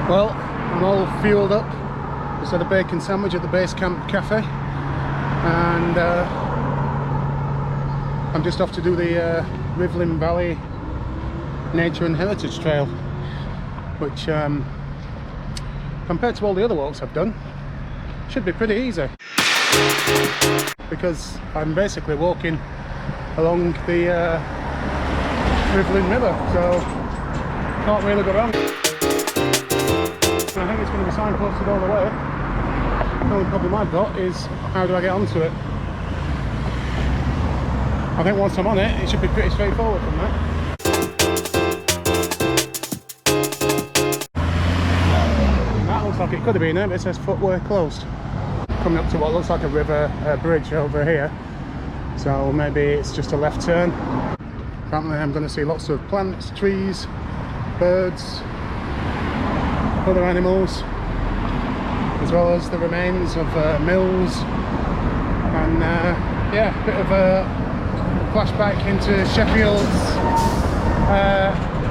Well, I'm all fueled up. Just had a bacon sandwich at the base camp cafe, and I'm just off to do the Rivelin Valley Nature and Heritage Trail, which compared to all the other walks I've done, should be pretty easy, because I'm basically walking along the Rivelin River, so can't really go wrong. I think it's going to be signposted all the way. The only problem I've got is, how do I get onto it? I think once I'm on it, it should be pretty straightforward from that. That looks like it could have been it, but it says footway closed. Coming up to what looks like a river bridge over here, so maybe it's just a left turn. Apparently I'm going to see lots of plants, trees, birds, other animals, as well as the remains of mills, and yeah, a bit of a flashback into Sheffield's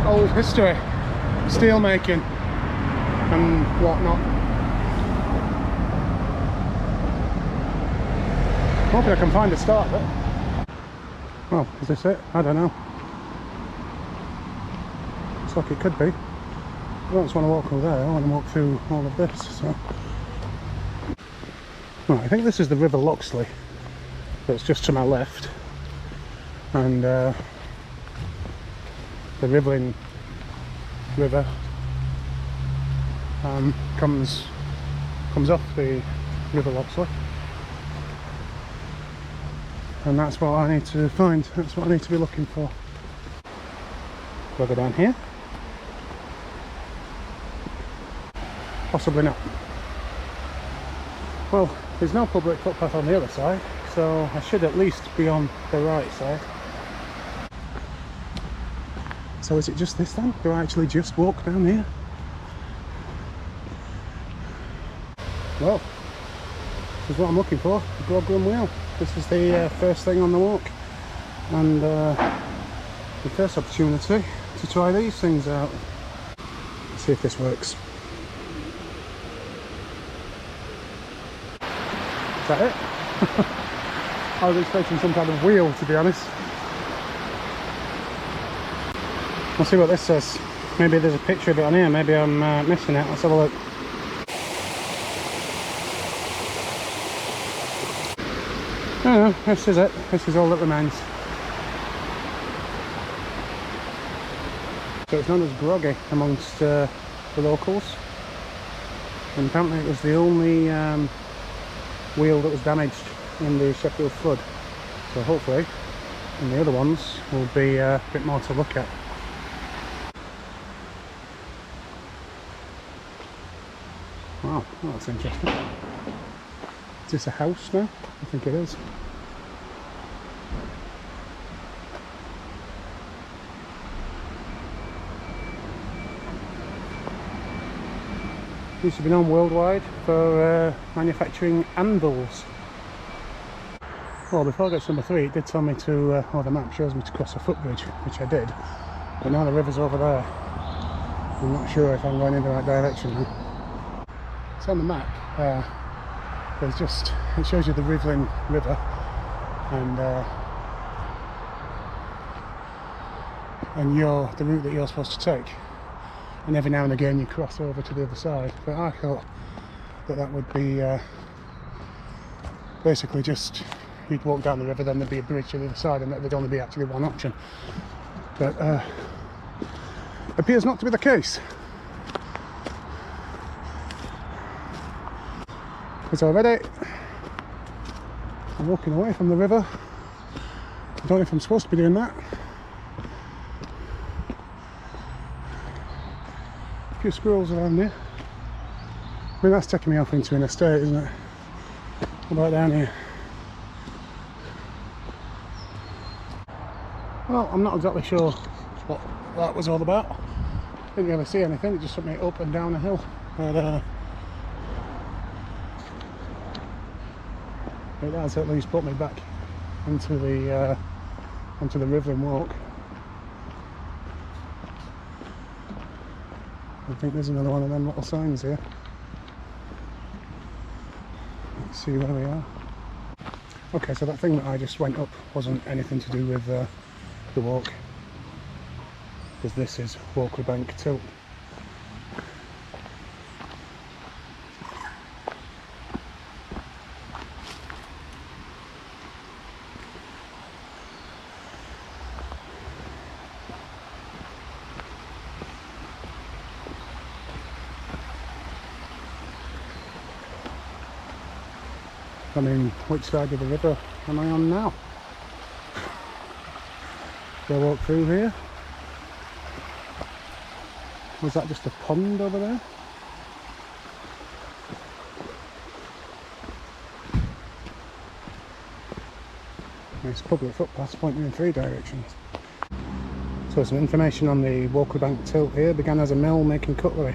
old history, steel making and whatnot. Hoping I can find a start there. Well, is this it? I don't know. Looks like it could be. I don't just want to walk over there, I want to walk through all of this, so... Right, I think this is the River Loxley, that's just to my left, and the Rivelin River comes off the River Loxley, and that's what I need to find, that's what I need to be looking for. Do I go down here? Possibly not. Well, there's no public footpath on the other side, so I should at least be on the right side. So is it just this then? Do I actually just walk down here? Well, this is what I'm looking for, the Groggy Wheel. This is the first thing on the walk, and the first opportunity to try these things out. Let's see if this works. Is that it? I was expecting some kind of wheel, to be honest. We'll see what this says. Maybe there's a picture of it on here, maybe I'm missing it. Let's have a look. Oh, this is it. This is all that remains. So it's known as Groggy amongst the locals. And apparently it was the only wheel that was damaged in the Sheffield flood, so hopefully in the other ones will be a bit more to look at. Wow, that's interesting. Is this a house now? I think it is. Used to be known worldwide for manufacturing anvils. Well, before I get to number 3, it did tell me to, or the map shows me to cross a footbridge, which I did, but now the river's over there. I'm not sure if I'm going in the right direction now. It's on the map, there's just, it shows you the Rivelin River, and the route that you're supposed to take. And every now and again you cross over to the other side, but I thought that would be basically just, you'd walk down the river, then there'd be a bridge to the other side, and that there'd only be actually one option. But appears not to be the case, because already I'm walking away from the river. I don't know if I'm supposed to be doing that. A few squirrels around here. I mean, that's taking me off into an estate, isn't it? What about down here? Well, I'm not exactly sure what that was all about. Didn't really see anything, it just took me up and down a hill. But it has at least put me back into the Rivelin walk. think there's another one of them little signs here. Let's see where we are. Okay, so that thing that I just went up wasn't anything to do with the walk, because this is Walkley Bank Tilt. I mean, which side of the river am I on now? Do I walk through here? Was that just a pond over there? It's public footpaths pointing in 3 directions. So some information on the Walkley Bank Tilt here. Began as a mill making cutlery.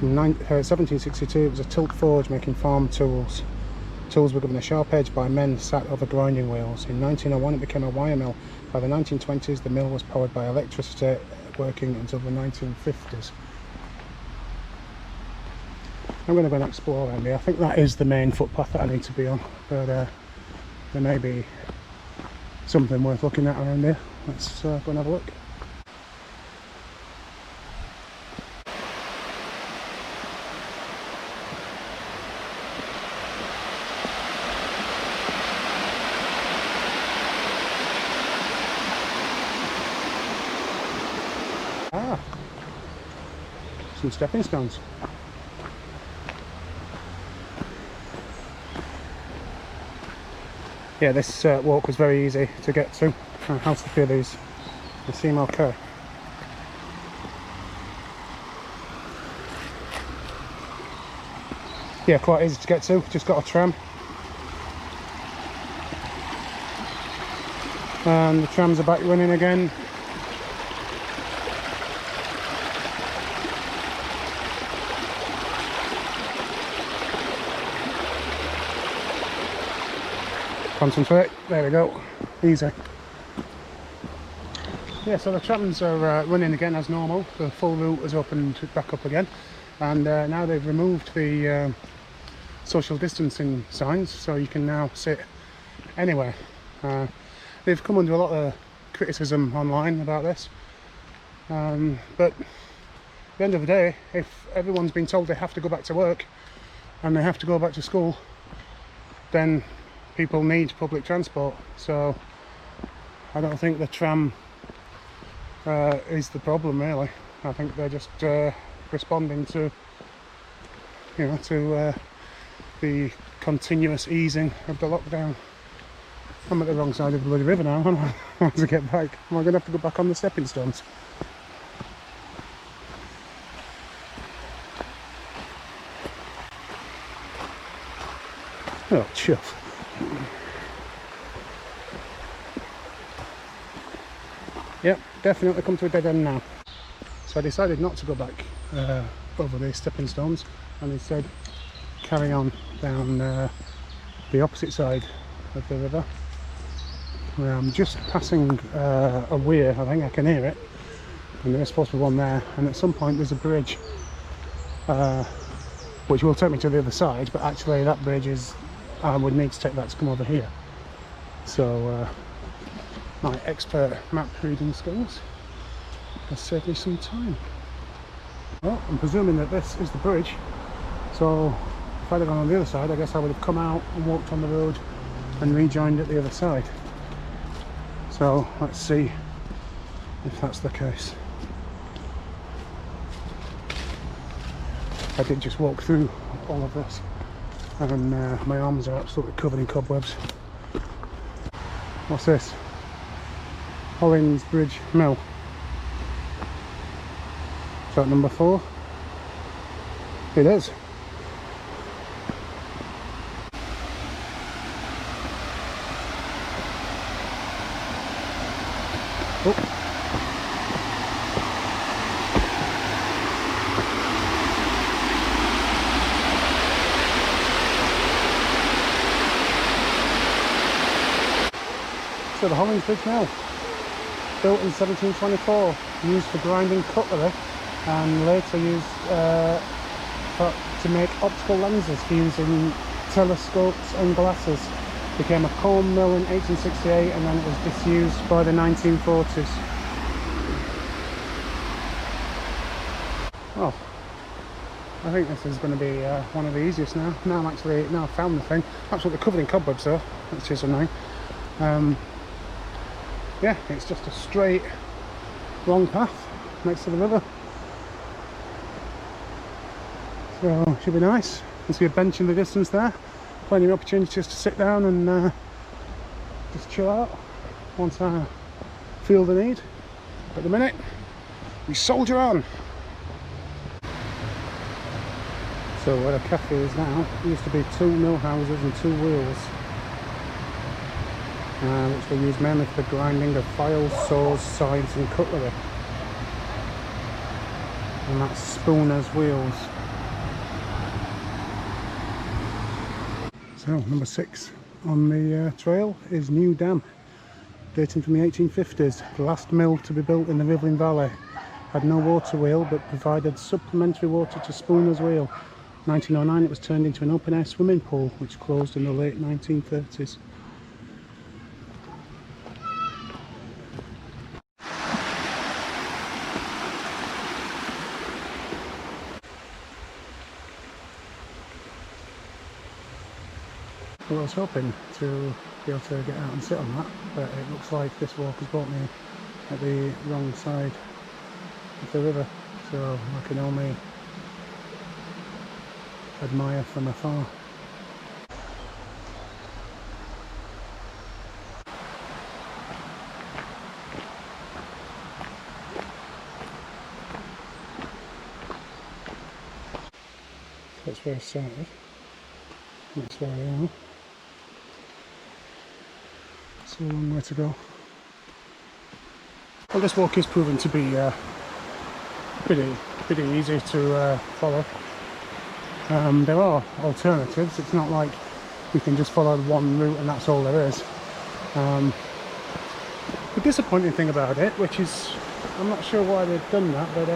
In 1762 it was a tilt forge making farm tools. Tools were given a sharp edge by men sat over grinding wheels. In 1901 it became a wire mill. By the 1920s the mill was powered by electricity, working until the 1950s. I'm going to go and explore around here. I think that is the main footpath that I need to be on, but there may be something worth looking at around here. Let's go and have a look. Some stepping stones. Yeah, this walk was very easy to get to. How's the feel these? They seem okay. Yeah, quite easy to get to. Just got a tram. And the trams are back running again. Concentrate, there we go, easy. Yeah, so the trams are running again as normal. The full route has opened back up again, and now they've removed the social distancing signs, so you can now sit anywhere. They've come under a lot of criticism online about this, but at the end of the day, if everyone's been told they have to go back to work and they have to go back to school, then people need public transport. So I don't think the tram is the problem, really. I think they're just responding to, you know, to the continuous easing of the lockdown. I'm at the wrong side of the bloody river now, aren't I? I want to get back. Am I going to have to go back on the stepping stones? Oh, chuff. Yep, definitely come to a dead end now. So I decided not to go back over the stepping stones and instead carry on down the opposite side of the river. I'm just passing a weir, I think I can hear it, and there's supposed to be one there, and at some point there's a bridge which will take me to the other side, but actually that bridge is, I would need to take that to come over here. So my expert map reading skills has saved me some time. Well, I'm presuming that this is the bridge, so if I'd have gone on the other side, I guess I would have come out and walked on the road and rejoined at the other side. So let's see if that's the case. I did just walk through all of this, and my arms are absolutely covered in cobwebs. What's this? Malin Bridge Mill. Is that number 4? It is. Oh. So the Hollings Bridge Mill, built in 1724, used for grinding cutlery and later used to make optical lenses for using telescopes and glasses. Became a comb mill in 1868 and then it was disused by the 1940s. Well, I think this is going to be one of the easiest now. Now I've found the thing. Absolutely covered in cobwebs though, which is annoying. Yeah, it's just a straight, long path next to the river. So, should be nice. You see a bench in the distance there. Plenty of opportunities to sit down and just chill out once I feel the need. At the minute, we soldier on. So where the cafe is now, it used to be 2 mill houses and 2 wheels, which were used mainly for the grinding of files, saws, scythes and cutlery. And that's Spooner's Wheels. So number 6 on the trail is New Dam, dating from the 1850s. The last mill to be built in the Rivelin Valley. Had no water wheel but provided supplementary water to Spooner's Wheel. 1909 it was turned into an open air swimming pool which closed in the late 1930s. Well, I was hoping to be able to get out and sit on that, but it looks like this walk has brought me at the wrong side of the river, so I can only admire from afar. That's where I started. That's where I am. It's a long way to go. Well, this walk is proven to be pretty easy to follow. There are alternatives. It's not like you can just follow one route and that's all there is. The disappointing thing about it, which is, I'm not sure why they've done that, but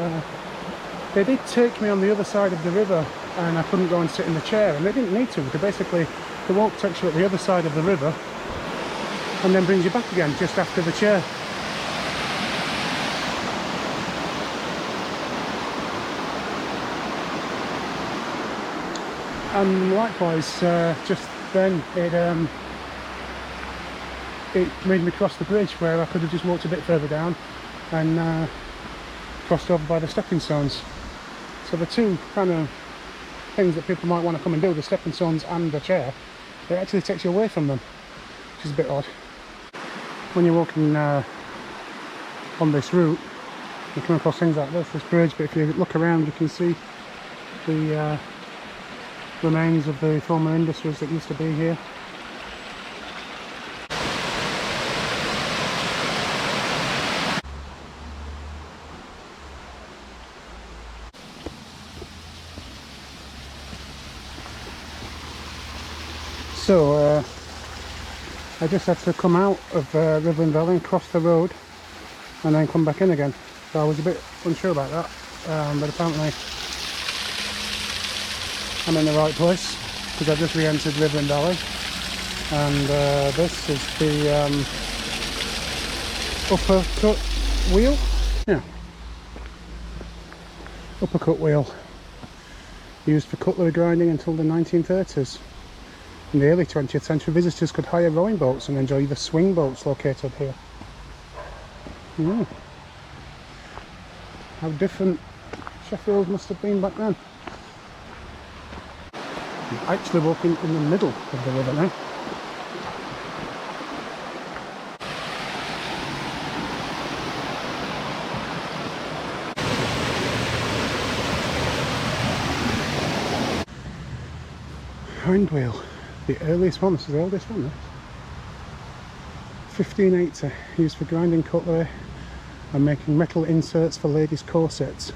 they did take me on the other side of the river and I couldn't go and sit in the chair, and they didn't need to, because basically the walk takes you at the other side of the river and then brings you back again just after the chair. And likewise, just then it made me cross the bridge where I could have just walked a bit further down and crossed over by the stepping stones. So the two kind of things that people might want to come and do, the stepping stones and the chair, it actually takes you away from them, which is a bit odd. When you're walking on this route, you come across things like this bridge, but if you look around you can see the remains of the former industries that used to be here. So I just had to come out of Rivelin Valley and cross the road and then come back in again. So I was a bit unsure about that, but apparently I'm in the right place because I've just re-entered Rivelin Valley, and this is the uppercut wheel. Yeah, uppercut wheel, used for cutlery grinding until the 1930s. In the early 20th century, visitors could hire rowing boats and enjoy the swing boats located here. How different Sheffield must have been back then. I'm actually walking in the middle of the river now. Hind wheel, the earliest one. This is the oldest one. 1580, used for grinding cutlery and making metal inserts for ladies' corsets.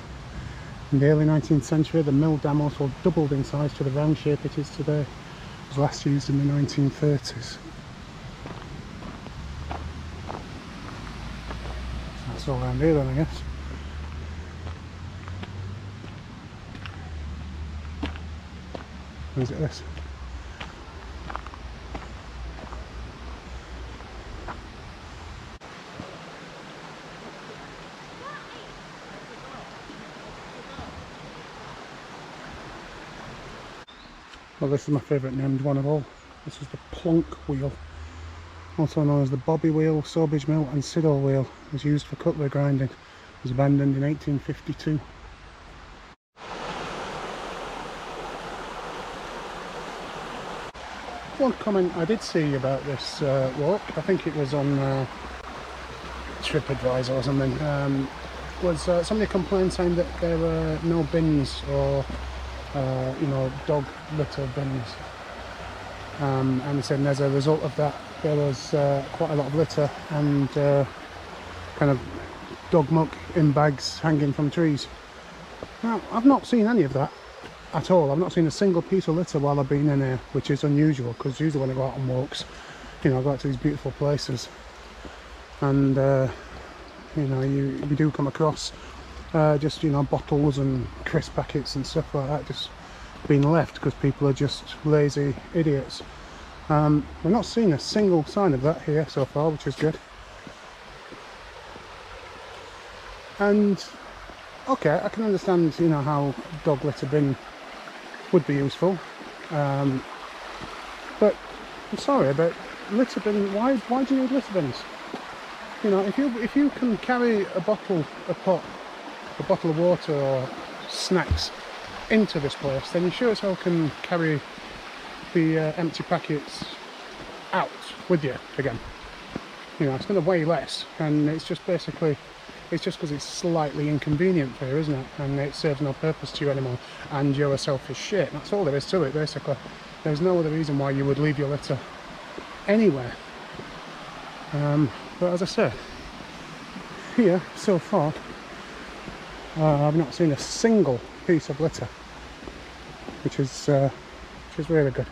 In the early 19th century, the mill dam also doubled in size to the round shape it is today. It was last used in the 1930s. That's all around here then, I guess. Is it this? Well, this is my favourite named one of all. This is the plonk wheel, also known as the bobby wheel, sorbage mill and siddle wheel. It was used for cutlery grinding. It was abandoned in 1852. One comment I did see about this walk, I think it was on TripAdvisor or something, was somebody complained saying that there were no bins or you know, dog litter bins, and they said as a result of that there was quite a lot of litter and kind of dog muck in bags hanging from trees. Now, I've not seen any of that at all. I've not seen a single piece of litter while I've been in here, which is unusual, because usually when I go out on walks, you know, I go out to these beautiful places and you know, you do come across just, you know, bottles and crisp packets and stuff like that just being left because people are just lazy idiots. We're not seeing a single sign of that here so far, which is good. And okay, I can understand, you know, how dog litter bin would be useful, but I'm sorry, but litter bin, why do you need litter bins? You know, if you can carry a bottle, a pot, a bottle of water or snacks into this place, then you sure as hell can carry the empty packets out with you again. You know, it's going to weigh less, and it's just basically, it's just because it's slightly inconvenient for you, isn't it? And it serves no purpose to you anymore, and you're a selfish shit. That's all there is to it, basically. There's no other reason why you would leave your litter anywhere. But as I said, here so far, I've not seen a single piece of litter, which is really good.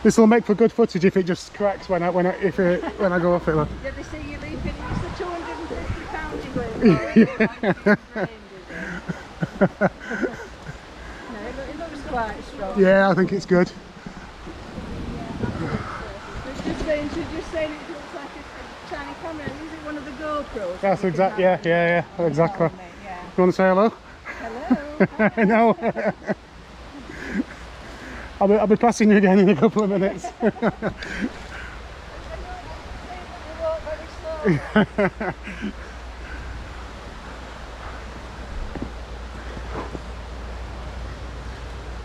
This will make for good footage if it just cracks when I go off it. Like. Yeah, they say you leave it, it's the £250 you weigh. No, it looks quite strong. Yeah, I think it's good. It's just saying it looks like a tiny camera. Is it one of the GoPros? That's exactly, yeah, exactly. Yeah. You want to say hello? Hello. No. I'll be passing you again in a couple of minutes. You walk very slowly.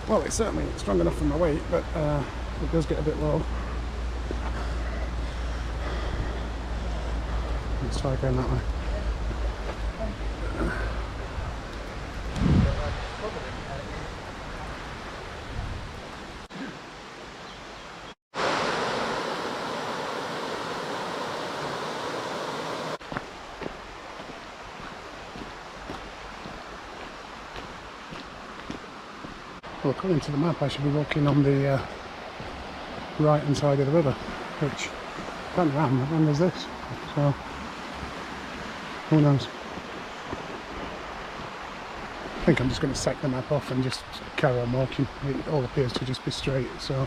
Well, it's certainly strong enough for my weight, but it does get a bit low. Let's try going that way. Well, according to the map, I should be walking on the right hand side of the river, which apparently I am, and there's this, so who knows. I think I'm just going to sack the map off and just carry on walking. It all appears to just be straight, so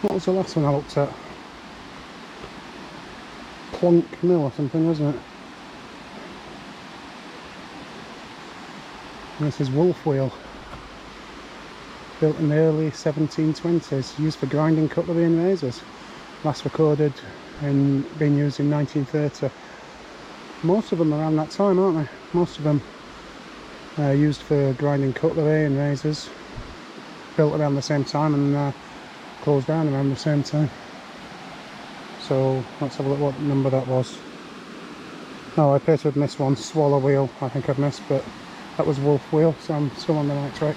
what was the last one I looked at? Plonk Mill or something, wasn't it? And this is Wolf Wheel, built in the early 1720s, used for grinding cutlery and razors. Last recorded in being used in 1930. Most of them around that time, aren't they? Most of them used for grinding cutlery and razors. Built around the same time and closed down around the same time. So let's have a look what number that was. Oh, I appear to have missed one. Swallow Wheel, I think I've missed, but that was Wolf Wheel, so I'm still on the right track.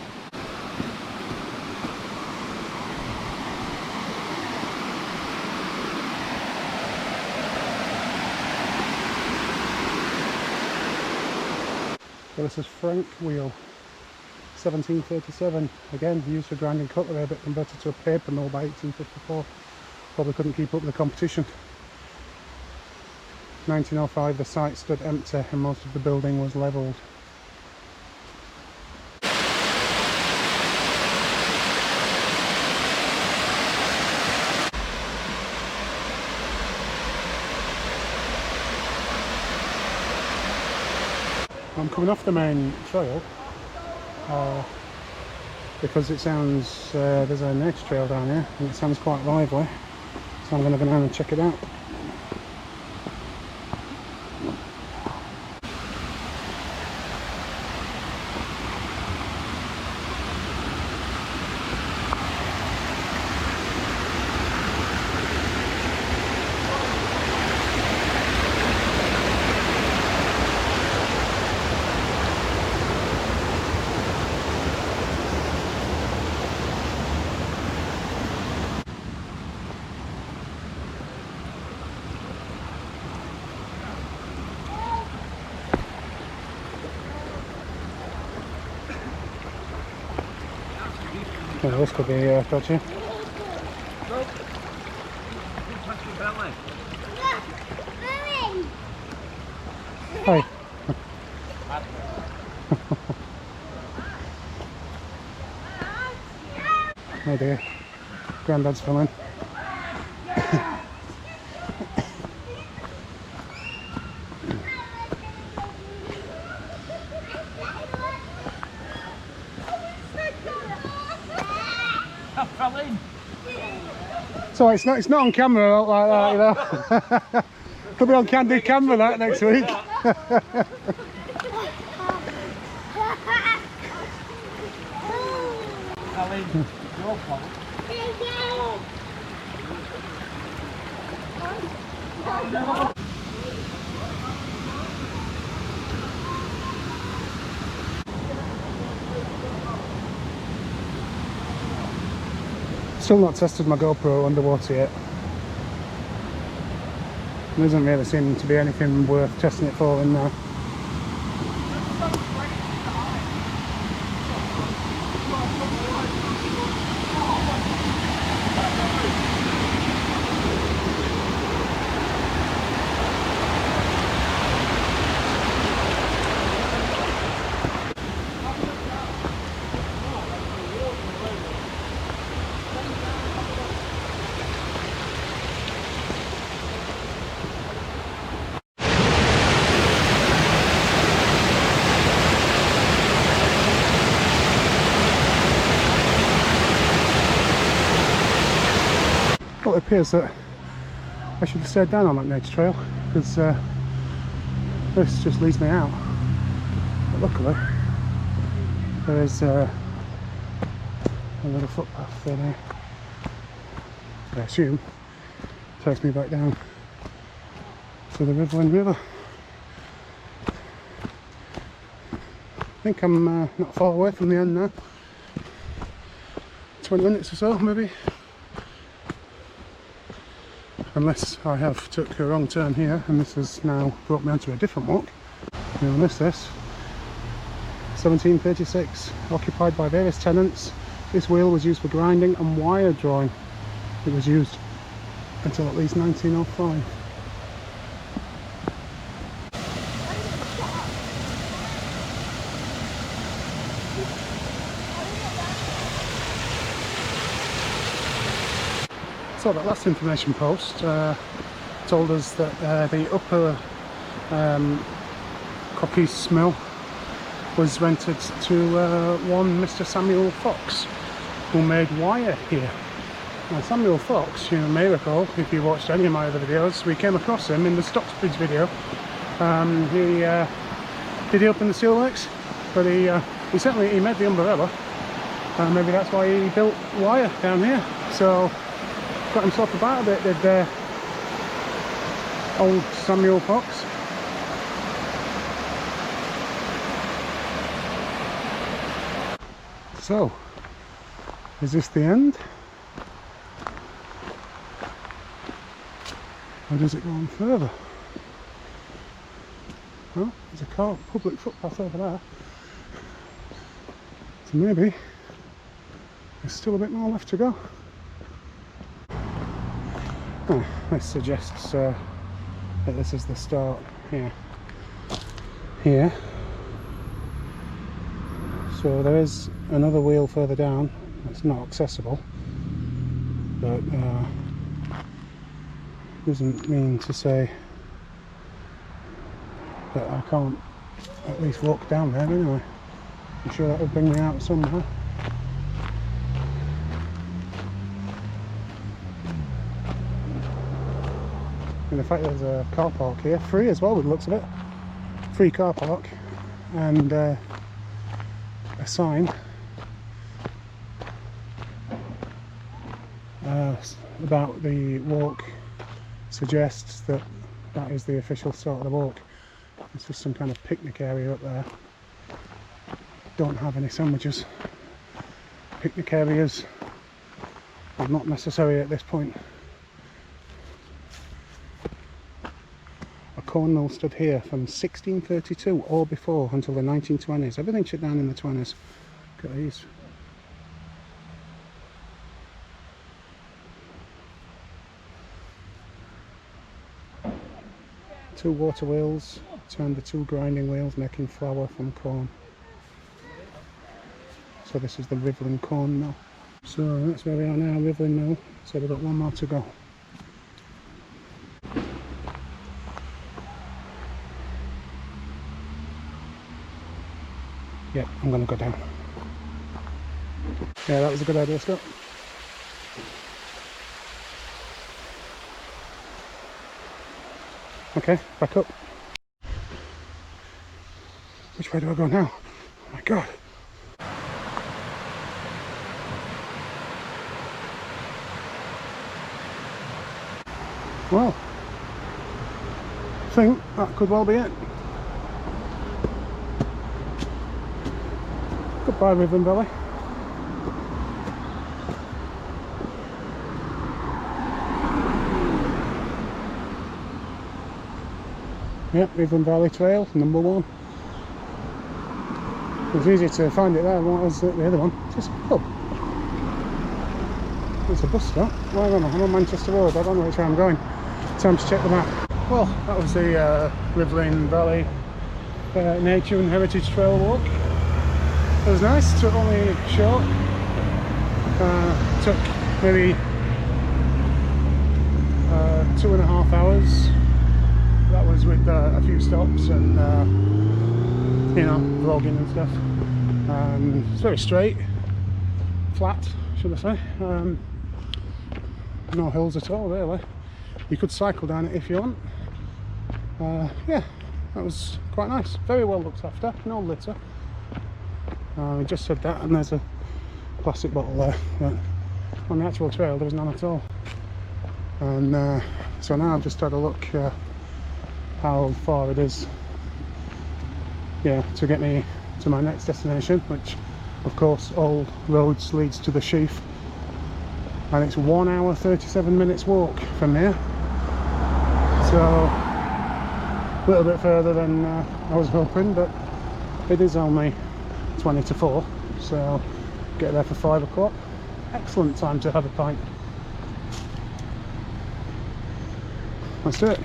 So this is Frank wheel, 1737. Again, used for grinding cutlery, a bit converted to a paper mill by 1854. Probably couldn't keep up with the competition. 1905, the site stood empty and most of the building was levelled. I'm coming off the main trail because it sounds, there's a nature trail down here and it sounds quite lively, so I'm going to go down and check it out. Yeah, this could be dodgy. Hi. Oh dear, Grandad's filling. So it's not on camera like that, you know. Could be on candid camera that next week. Still not tested my GoPro underwater yet. There doesn't really seem to be anything worth testing it for in there. Well, it appears that I should have stayed down on that nature trail because this just leads me out. But luckily, there is a little footpath there. I assume takes me back down to the Rivelin River. I think I'm not far away from the end now. 20 minutes or so, maybe. Unless I have took a wrong turn here and this has now brought me onto a different walk. You'll miss this. 1736, occupied by various tenants. This wheel was used for grinding and wire drawing. It was used until at least 1905. So that last information post told us that the upper Coppice mill was rented to one Mr. Samuel Fox, who made wire here. Now Samuel Fox, you may recall, if you watched any of my other videos, we came across him in the Stocksbridge video. Did he open the steelworks? But he certainly made the umbrella. Maybe that's why he built wire down here. So got himself about a bit, did old Samuel Fox. So, is this the end? Or does it go on further? Oh, there's a car public footpath over there. So maybe there's still a bit more left to go. Oh, this suggests that this is the start here. Here. So there is another wheel further down. It's not accessible, but doesn't mean to say that I can't at least walk down there anyway. I'm sure that would bring me out somewhere. And the fact there's a car park here, free as well with the looks of it. Free car park, and a sign about the walk suggests that that is the official start of the walk. It's just some kind of picnic area up there. Don't have any sandwiches. Picnic areas are not necessary at this point. A corn mill stood here from 1632 or before until the 1920s. Everything shut down in the 20s. Look at these. Two water wheels turned the two grinding wheels, making flour from corn. So this is the Rivelin corn mill. So that's where we are now, Rivelin mill. So we've got one more to go. Yeah, I'm going to go down. Yeah, that was a good idea, Scott. Okay, back up. Which way do I go now? Oh my god. Well, I think that could well be it. Goodbye, Rivelin Valley. Yep, Rivelin Valley Trail, number 1. It was easier to find it there than what was the other one. Just a pub. It's a bus stop. Where am I? I'm on Manchester Road. I don't know which way I'm going. Time to check the map. Well, that was the Rivelin Valley Nature and Heritage Trail walk. It was nice. Took only short. Took maybe 2.5 hours. That was with a few stops and you know, vlogging and stuff. It's very straight, flat, should I say. No hills at all, really. You could cycle down it if you want. Yeah, that was quite nice. Very well looked after, no litter. I just said that, and there's a plastic bottle there, but on the actual trail there was none at all. And so now I've just had a look how far it is, yeah, to get me to my next destination, which of course all roads leads to the Sheaf, and it's 1 hour 37 minutes walk from here, so a little bit further than I was hoping, but it is only 20 to 4, so get there for 5 o'clock. Excellent time to have a pint. Let's do it.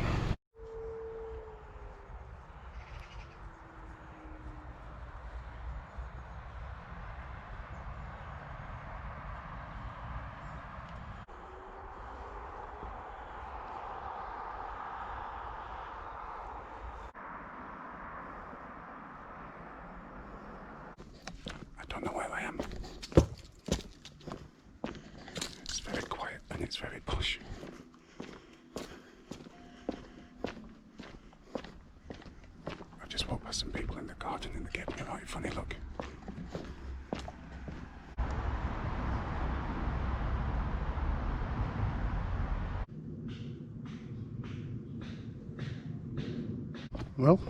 I don't know where I am. It's very quiet and it's very posh. I've just walked past some people in the garden and they gave me a right funny look. Well,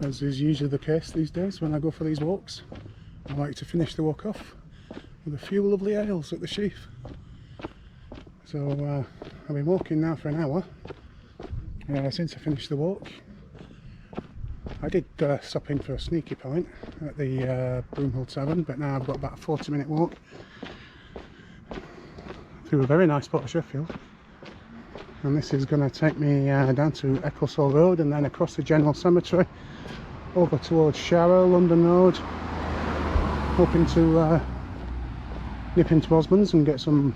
as is usually the case these days when I go for these walks, I like to finish the walk off with a few lovely ales at the Sheaf. So I've been walking now for an hour since I finished the walk. I did stop in for a sneaky pint at the Broomhill Tavern, but now I've got about a 40-minute walk through a very nice part of Sheffield. And this is going to take me down to Ecclesall Road and then across the General Cemetery over towards Sharrow, London Road, hoping to nip into Osmond's and get some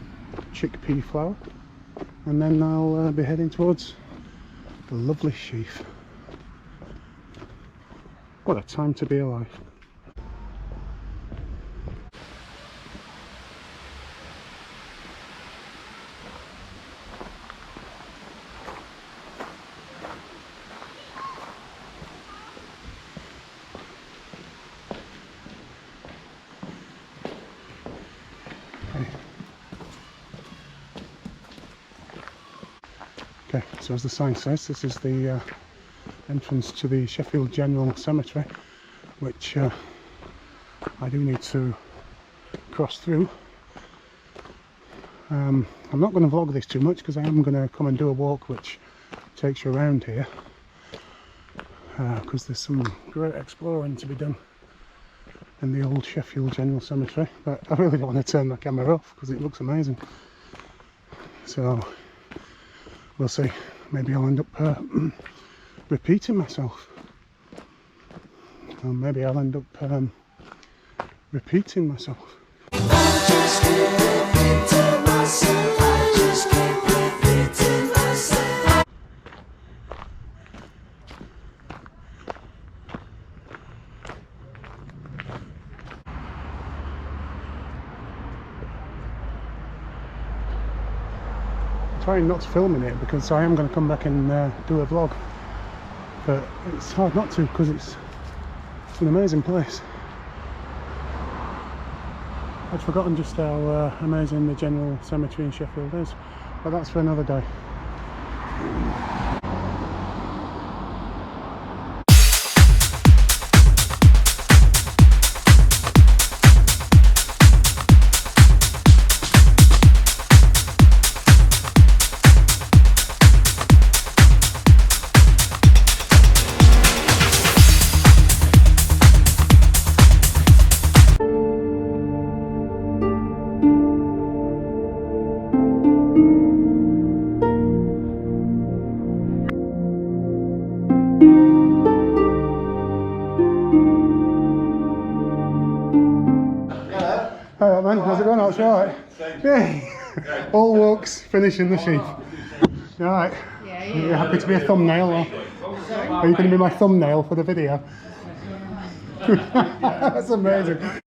chickpea flour, and then I'll be heading towards the lovely Sheaf. What a time to be alive. Okay, so as the sign says, this is the entrance to the Sheffield General Cemetery, which I do need to cross through. I'm not going to vlog this too much because I am going to come and do a walk which takes you around here, because there's some great exploring to be done in the old Sheffield General Cemetery, but I really don't want to turn the camera off because it looks amazing. So we'll see, maybe I'll end up repeating myself, or maybe I'll end up repeating myself. Trying not to film in it because I am going to come back and do a vlog, but it's hard not to because it's an amazing place. I'd forgotten just how amazing the General Cemetery in Sheffield is, but that's for another day. Alright man, how's it going? That's alright. Yeah. All walks, finishing the Sheaf. Alright. Yeah, Are you happy to be a thumbnail? Or are you going to be my thumbnail for the video? That's amazing.